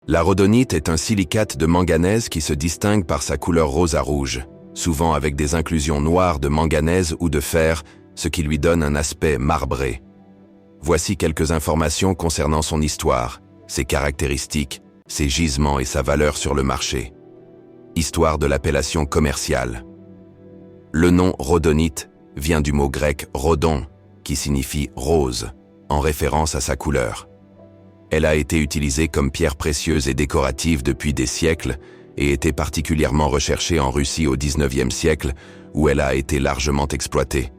La rhodonite est un silicate de manganèse qui se distingue par sa couleur rose à rouge, souvent avec des inclusions noires de manganèse ou de fer, ce qui lui donne un aspect marbré. Voici quelques informations concernant son histoire, ses caractéristiques, ses gisements et sa valeur sur le marché. Histoire de l'appellation commerciale. Le nom rhodonite vient du mot grec rhodon, qui signifie rose, en référence à sa couleur. Elle a été utilisée comme pierre précieuse et décorative depuis des siècles et était particulièrement recherchée en Russie au XIXe siècle, où elle a été largement exploitée.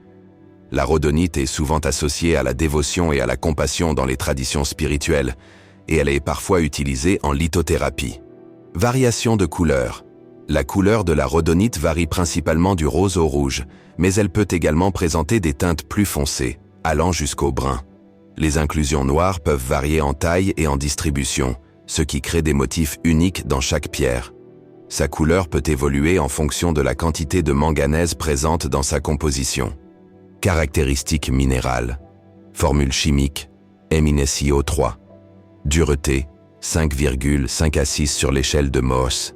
La rhodonite est souvent associée à la dévotion et à la compassion dans les traditions spirituelles, et elle est parfois utilisée en lithothérapie. Variation de couleur. La couleur de la rhodonite varie principalement du rose au rouge, mais elle peut également présenter des teintes plus foncées, allant jusqu'au brun. Les inclusions noires peuvent varier en taille et en distribution, ce qui crée des motifs uniques dans chaque pierre. Sa couleur peut évoluer en fonction de la quantité de manganèse présente dans sa composition. Caractéristiques minérales. Formule chimique, MnSiO3. Dureté, 5,5 à 6 sur l'échelle de Mohs.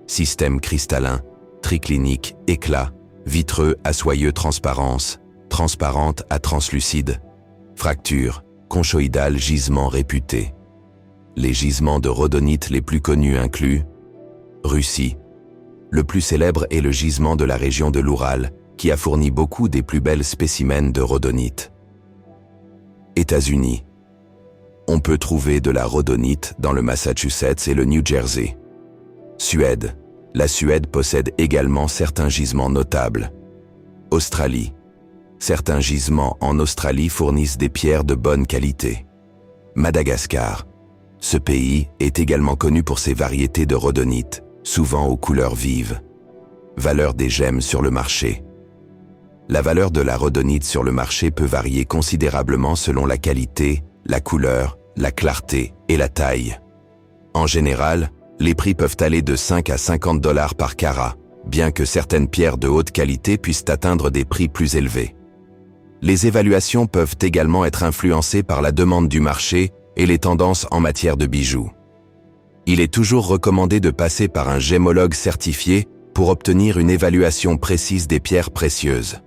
Système cristallin, triclinique, éclat, vitreux à soyeux transparence, transparente à translucide. Fracture, conchoïdale gisement réputé. Les gisements de rhodonite les plus connus incluent Russie. Le plus célèbre est le gisement de la région de l'Oural, qui a fourni beaucoup des plus belles spécimens de rhodonite. États-Unis. On peut trouver de la rhodonite dans le Massachusetts et le New Jersey. Suède. La Suède possède également certains gisements notables. Australie. Certains gisements en Australie fournissent des pierres de bonne qualité. Madagascar. Ce pays est également connu pour ses variétés de rhodonite, souvent aux couleurs vives. Valeur des gemmes sur le marché. La valeur de la rhodonite sur le marché peut varier considérablement selon la qualité, la couleur, la clarté et la taille. En général, les prix peuvent aller de 5 à 50 $ par carat, bien que certaines pierres de haute qualité puissent atteindre des prix plus élevés. Les évaluations peuvent également être influencées par la demande du marché et les tendances en matière de bijoux. Il est toujours recommandé de passer par un gémologue certifié pour obtenir une évaluation précise des pierres précieuses.